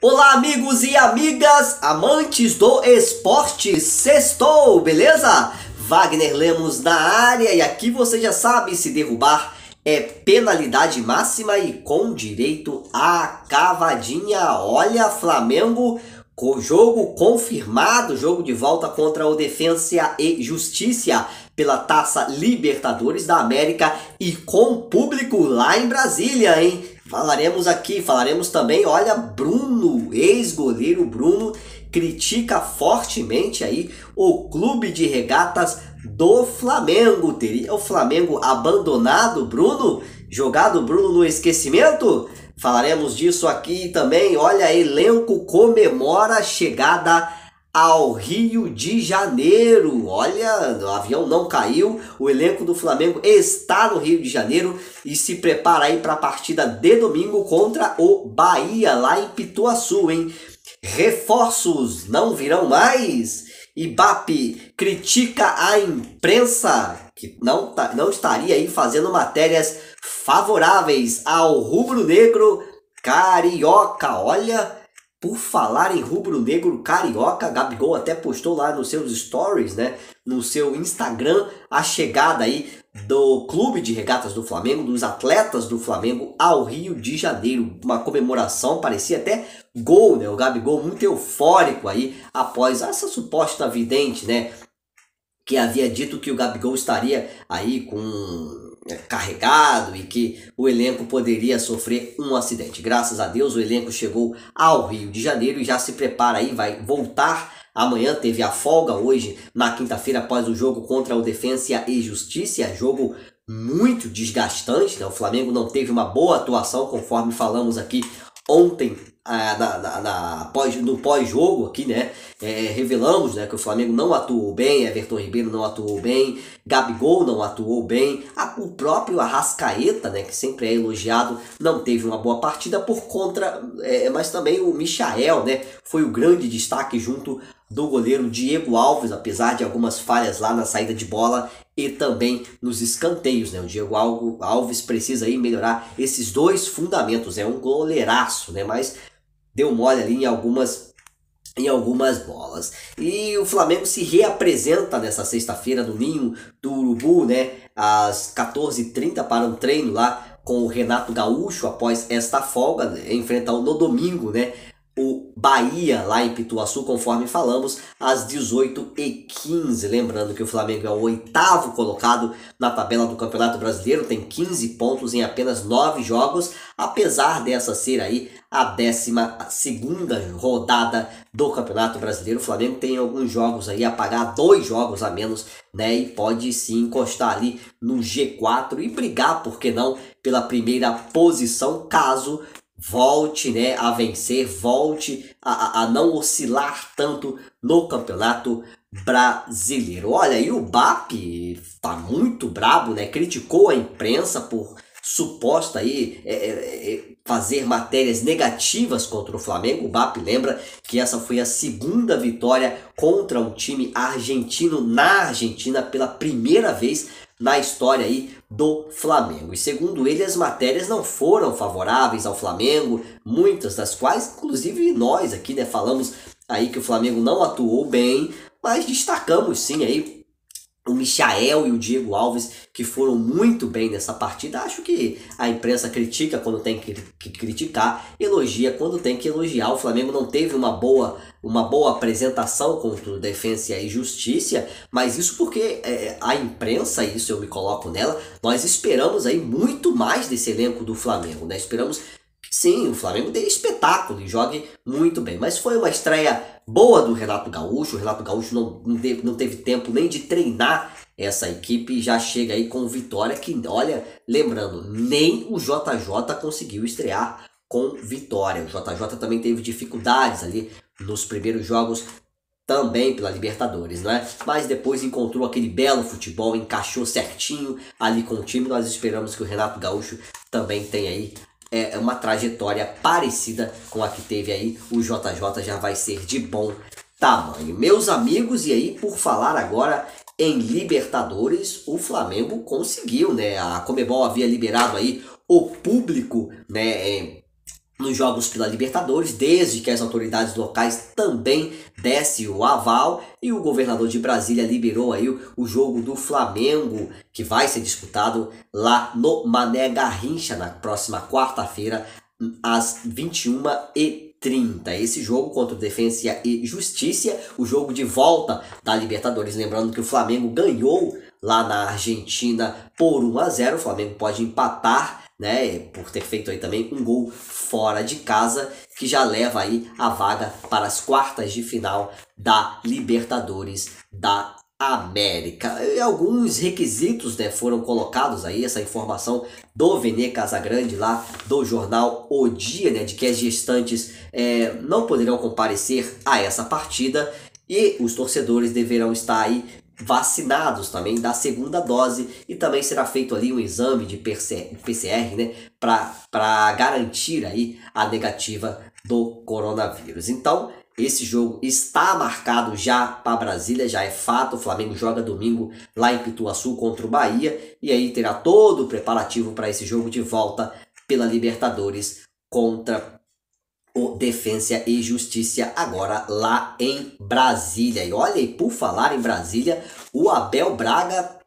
Olá, amigos e amigas, amantes do esporte, sextou, beleza? Wagner Lemos na área e aqui você já sabe, se derrubar é penalidade máxima e com direito à cavadinha. Olha, Flamengo com jogo confirmado, jogo de volta contra o Defensa e Justiça pela Taça Libertadores da América e com público lá em Brasília, hein? Falaremos também, olha, Bruno, ex-goleiro Bruno, critica fortemente aí o clube de regatas do Flamengo. Teria o Flamengo abandonado Bruno? Jogado Bruno no esquecimento? Falaremos disso aqui também. Olha, elenco comemora a chegada ao Rio de Janeiro. Olha, o avião não caiu, o elenco do Flamengo está no Rio de Janeiro e se prepara aí para a partida de domingo contra o Bahia, lá em Pituaçu, hein? Reforços não virão mais? Ibape critica a imprensa que não estaria aí fazendo matérias favoráveis ao rubro-negro carioca. Olha, por falar em rubro-negro carioca, Gabigol até postou lá nos seus stories, né, no seu Instagram, a chegada aí do Clube de Regatas do Flamengo, dos atletas do Flamengo ao Rio de Janeiro. Uma comemoração, parecia até gol, né, o Gabigol muito eufórico aí após essa suposta vidente, né, que havia dito que o Gabigol estaria aí carregado e que o elenco poderia sofrer um acidente. Graças a Deus o elenco chegou ao Rio de Janeiro e já se prepara aí, vai voltar amanhã. Teve a folga hoje na quinta-feira após o jogo contra o Defensa e Justiça, jogo muito desgastante, né? O Flamengo não teve uma boa atuação, conforme falamos aqui ontem no pós-jogo aqui, né? Revelamos, né, que o Flamengo não atuou bem, Everton Ribeiro não atuou bem, Gabigol não atuou bem, o próprio Arrascaeta, né, que sempre é elogiado, não teve uma boa partida por conta, mas também o Michael, né, foi o grande destaque junto do goleiro Diego Alves, apesar de algumas falhas lá na saída de bola e também nos escanteios, né? O Diego Alves precisa aí melhorar esses dois fundamentos, é um goleiraço, né? Mas deu mole ali em algumas bolas. E o Flamengo se reapresenta nessa sexta-feira no Ninho do Urubu, né? Às 14h30 para um treino lá com o Renato Gaúcho após esta folga, né? Enfrentar no domingo, né, o Bahia lá em Pituaçu, conforme falamos, às 18h15. Lembrando que o Flamengo é o 8º colocado na tabela do Campeonato Brasileiro, tem 15 pontos em apenas 9 jogos, apesar dessa ser aí a 12ª rodada do Campeonato Brasileiro. O Flamengo tem alguns jogos aí a pagar, 2 jogos a menos, né, e pode sim encostar ali no G4 e brigar, por que não, pela primeira posição, caso volte, né, a vencer, volte a não oscilar tanto no Campeonato Brasileiro. Olha, e o BAP tá muito brabo, né, criticou a imprensa por suposta aí fazer matérias negativas contra o Flamengo. O BAP lembra que essa foi a 2ª vitória contra um time argentino na Argentina pela primeira vez na história aí do Flamengo. E segundo ele, as matérias não foram favoráveis ao Flamengo, muitas das quais, inclusive nós aqui, né, falamos aí que o Flamengo não atuou bem, mas destacamos sim aí o Michael e o Diego Alves, que foram muito bem nessa partida. Acho que a imprensa critica quando tem que criticar, elogia quando tem que elogiar. O Flamengo não teve uma boa apresentação contra o Defensa e Justiça, mas isso porque a imprensa, isso eu me coloco nela, nós esperamos aí muito mais desse elenco do Flamengo, né? Esperamos que sim, o Flamengo dê espetáculo e jogue muito bem, mas foi uma estreia boa do Renato Gaúcho. O Renato Gaúcho não teve tempo nem de treinar essa equipe e já chega aí com vitória que, olha, lembrando, nem o JJ conseguiu estrear com vitória. O JJ também teve dificuldades ali nos primeiros jogos também pela Libertadores, não é? Mas depois encontrou aquele belo futebol, encaixou certinho ali com o time. Nós esperamos que o Renato Gaúcho também tenha aí uma trajetória parecida com a que teve aí o JJ, já vai ser de bom tamanho. Meus amigos, e aí por falar agora em Libertadores, o Flamengo conseguiu, né? A Conmebol havia liberado aí o público, né, nos jogos pela Libertadores, desde que as autoridades locais também dessem o aval, e o governador de Brasília liberou aí o jogo do Flamengo, que vai ser disputado lá no Mané Garrincha na próxima quarta-feira, às 21h30. Esse jogo contra o Defensa e Justiça, o jogo de volta da Libertadores. Lembrando que o Flamengo ganhou lá na Argentina por 1-0. O Flamengo pode empatar, né, por ter feito aí também um gol fora de casa, que já leva aí a vaga para as quartas de final da Libertadores da América. E alguns requisitos, né, foram colocados aí, essa informação do Vene Casagrande lá do jornal O Dia, né, de que as gestantes não poderão comparecer a essa partida, e os torcedores deverão estar aí vacinados também da segunda dose, e também será feito ali um exame de PCR, né, para garantir aí a negativa do coronavírus. Então, esse jogo está marcado já para Brasília, já é fato. O Flamengo joga domingo lá em Pituaçu contra o Bahia, e aí terá todo o preparativo para esse jogo de volta pela Libertadores contra o Defensa e Justiça, agora lá em Brasília. E olha, e por falar em Brasília, o Abel Braga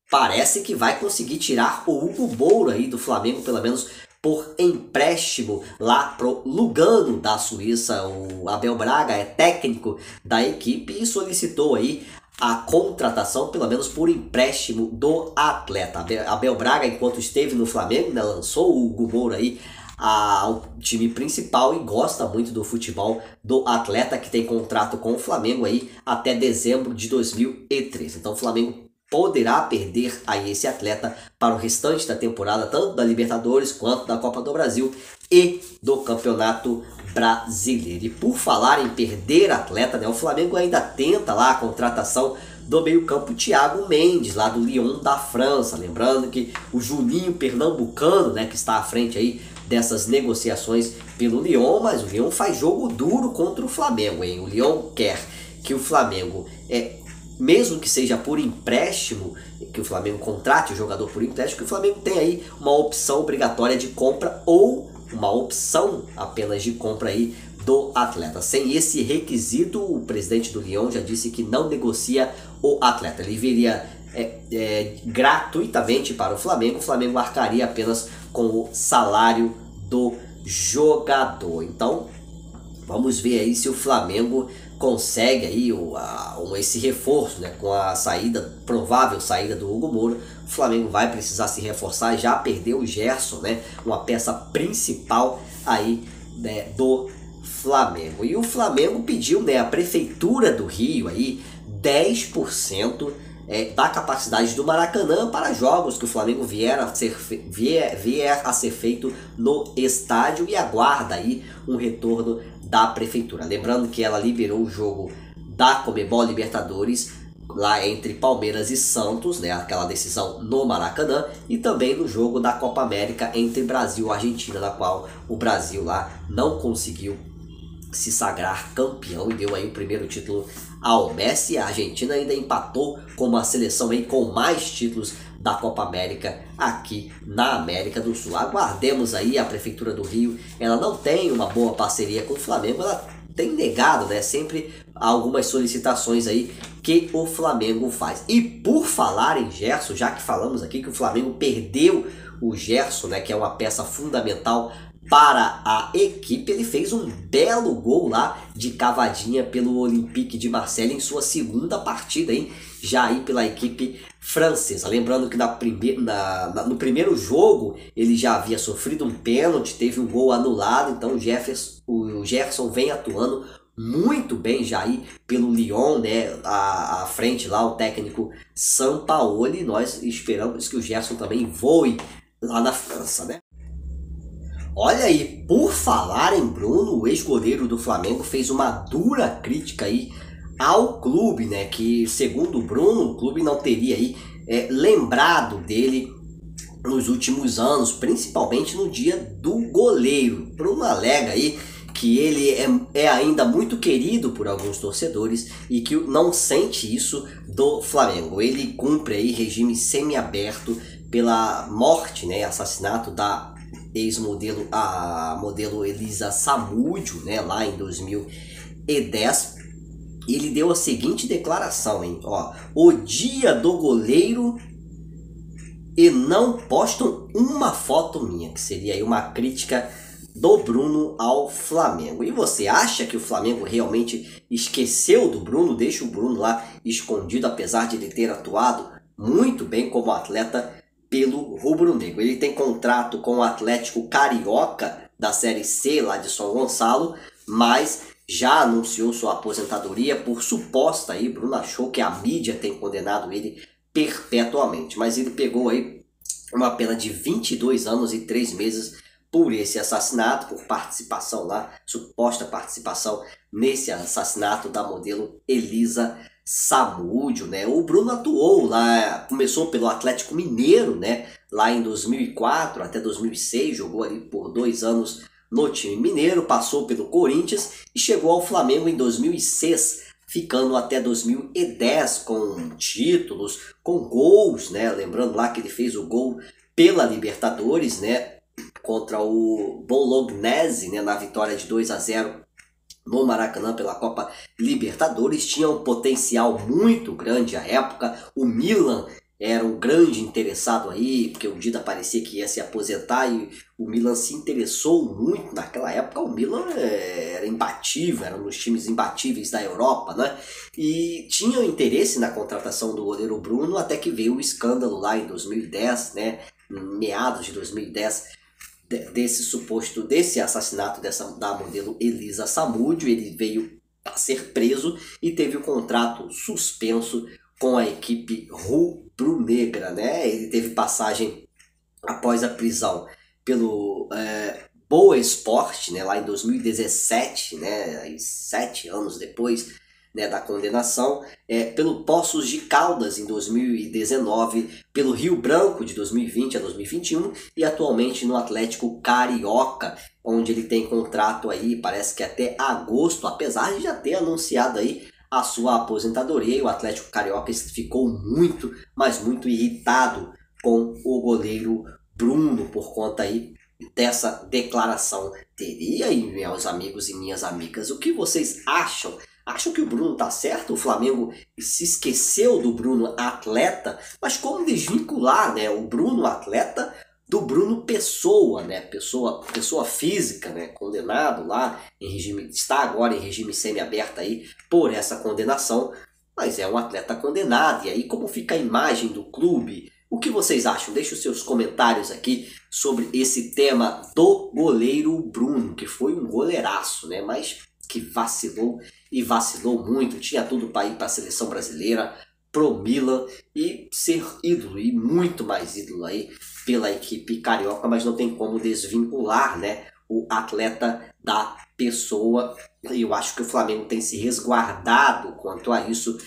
parece que vai conseguir tirar o Hugo Moura aí do Flamengo, pelo menos por empréstimo lá pro Lugano da Suíça. O Abel Braga é técnico da equipe e solicitou aí a contratação, pelo menos por empréstimo, do atleta. Abel Braga, enquanto esteve no Flamengo, né, lançou o Hugo Moura aí ao time principal e gosta muito do futebol do atleta, que tem contrato com o Flamengo aí até dezembro de 2013. Então o Flamengo poderá perder aí esse atleta para o restante da temporada, tanto da Libertadores quanto da Copa do Brasil e do Campeonato Brasileiro. E por falar em perder atleta, né, o Flamengo ainda tenta lá a contratação do meio-campo Thiago Mendes, lá do Lyon da França. Lembrando que o Juninho Pernambucano, né, que está à frente aí dessas negociações pelo Lyon, mas o Lyon faz jogo duro contra o Flamengo, hein? O Lyon quer que o Flamengo, mesmo que seja por empréstimo, que o Flamengo contrate o jogador por empréstimo, que o Flamengo tem aí uma opção obrigatória de compra ou uma opção apenas de compra aí do atleta. Sem esse requisito, o presidente do Lyon já disse que não negocia o atleta. Ele viria gratuitamente para o Flamengo arcaria apenas com o salário do jogador. Então, vamos ver aí se o Flamengo consegue aí esse reforço, né, com a provável saída do Hugo Moura. O Flamengo vai precisar se reforçar, já perdeu o Gerson, né, uma peça principal aí, né, do Flamengo. E o Flamengo pediu, né, a Prefeitura do Rio aí 10% da capacidade do Maracanã para jogos que o Flamengo vier a ser feito no estádio, e aguarda aí um retorno da Prefeitura. Lembrando que ela liberou o jogo da Conmebol Libertadores lá entre Palmeiras e Santos, né, aquela decisão no Maracanã, e também no jogo da Copa América entre Brasil e Argentina, na qual o Brasil lá não conseguiu se sagrar campeão e deu aí o primeiro título ao Messi. A Argentina ainda empatou com uma seleção aí com mais títulos da Copa América aqui na América do Sul. Aguardemos aí. A Prefeitura do Rio, ela não tem uma boa parceria com o Flamengo, ela tem negado, né, sempre algumas solicitações aí que o Flamengo faz. E por falar em Gerson, já que falamos aqui que o Flamengo perdeu o Gerson, né, que é uma peça fundamental para a equipe, ele fez um belo gol lá de cavadinha pelo Olympique de Marseille em sua segunda partida, hein? Já aí pela equipe francesa. Lembrando que no primeiro jogo ele já havia sofrido um pênalti, teve um gol anulado, então o Gerson vem atuando muito bem já aí pelo Lyon, né? À frente lá o técnico Sampaoli. Nós esperamos que o Gerson também voe lá na França, né? Olha aí, por falar em Bruno, o ex-goleiro do Flamengo fez uma dura crítica aí ao clube, né? Que segundo o Bruno, o clube não teria aí lembrado dele nos últimos anos, principalmente no dia do goleiro. Bruno alega aí que ele é ainda muito querido por alguns torcedores e que não sente isso do Flamengo. Ele cumpre aí regime semiaberto pela morte, né, assassinato da ex-modelo, a modelo Elisa Samúdio, né, lá em 2010, ele deu a seguinte declaração, hein? Ó, o dia do goleiro e não postam uma foto minha, que seria aí uma crítica do Bruno ao Flamengo. E você acha que o Flamengo realmente esqueceu do Bruno, deixa o Bruno lá escondido, apesar de ele ter atuado muito bem como atleta pelo rubro-negro? Ele tem contrato com o Atlético Carioca da Série C lá de São Gonçalo, mas já anunciou sua aposentadoria por suposta aí, Bruno achou que a mídia tem condenado ele perpetuamente, mas ele pegou aí uma pena de 22 anos e 3 meses por esse assassinato, por participação lá, suposta participação nesse assassinato da modelo Elisa Samúdio, né? O Bruno atuou lá, começou pelo Atlético Mineiro, né? Lá em 2004 até 2006, jogou ali por 2 anos no time mineiro, passou pelo Corinthians e chegou ao Flamengo em 2006, ficando até 2010 com títulos, com gols, né? Lembrando lá que ele fez o gol pela Libertadores, né? Contra o Bolognese, né? Na vitória de 2-0 no Maracanã pela Copa Libertadores. Tinha um potencial muito grande à época. O Milan era um grande interessado aí, porque o Dida parecia que ia se aposentar e o Milan se interessou muito naquela época. O Milan era imbatível, era um dos times imbatíveis da Europa, né? E tinha interesse na contratação do goleiro Bruno, até que veio o escândalo lá em 2010, né? Meados de 2010, desse assassinato da modelo Elisa Samúdio. Ele veio a ser preso e teve o contrato suspenso com a equipe rubro-negra, né? Ele teve passagem após a prisão pelo Boa Esporte, né? Lá em 2017, né? 7 anos depois, né, da condenação, pelo Poços de Caldas em 2019, pelo Rio Branco de 2020 a 2021 e atualmente no Atlético Carioca, onde ele tem contrato aí, parece que até agosto, apesar de já ter anunciado aí a sua aposentadoria. E o Atlético Carioca ficou muito, mas muito irritado com o goleiro Bruno por conta aí dessa declaração dele. E aí, meus amigos e minhas amigas, o que vocês acham? Acham que o Bruno tá certo? O Flamengo se esqueceu do Bruno atleta, mas como desvincular, né, o Bruno atleta do Bruno pessoa, né, pessoa física, né, condenado lá em regime, está agora em regime semiaberto aí por essa condenação, mas é um atleta condenado. E aí como fica a imagem do clube? O que vocês acham? Deixe os seus comentários aqui sobre esse tema do goleiro Bruno, que foi um goleiraço, né, mas que vacilou e vacilou muito. Tinha tudo para ir para a seleção brasileira, pro Milan e ser ídolo, e muito mais ídolo aí pela equipe carioca, mas não tem como desvincular, né, o atleta da pessoa. E eu acho que o Flamengo tem se resguardado quanto a isso,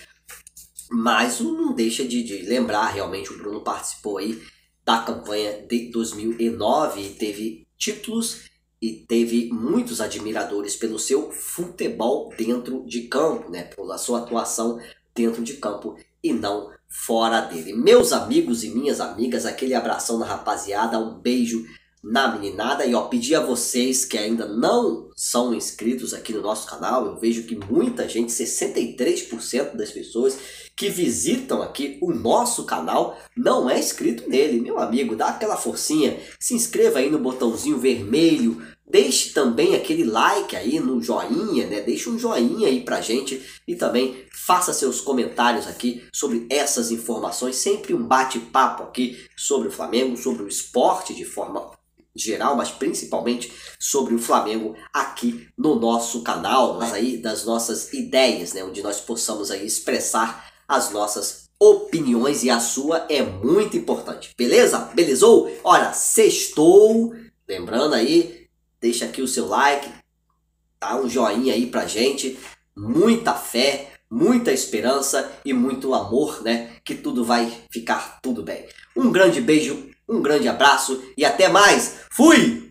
mas não deixa de lembrar, realmente o Bruno participou aí da campanha de 2009 e teve títulos e teve muitos admiradores pelo seu futebol dentro de campo, né, pela sua atuação dentro de campo e não fora dele. Meus amigos e minhas amigas, aquele abração na rapaziada, um beijo na meninada. E ó, pedir a vocês que ainda não são inscritos aqui no nosso canal, eu vejo que muita gente, 63% das pessoas que visitam aqui o nosso canal não é inscrito nele. Meu amigo, dá aquela forcinha, se inscreva aí no botãozinho vermelho, deixe também aquele like aí no joinha, né? Deixe um joinha aí pra gente e também faça seus comentários aqui sobre essas informações, sempre um bate-papo aqui sobre o Flamengo, sobre o esporte de forma geral, mas principalmente sobre o Flamengo aqui no nosso canal, mas aí das nossas ideias, né, onde nós possamos aí expressar as nossas opiniões, e a sua é muito importante, beleza? Belezou? Olha, sextou, lembrando aí, deixa aqui o seu like, tá? Um joinha aí pra gente, muita fé, muita esperança e muito amor, né? Que tudo vai ficar tudo bem. Um grande beijo, um grande abraço e até mais. Fui!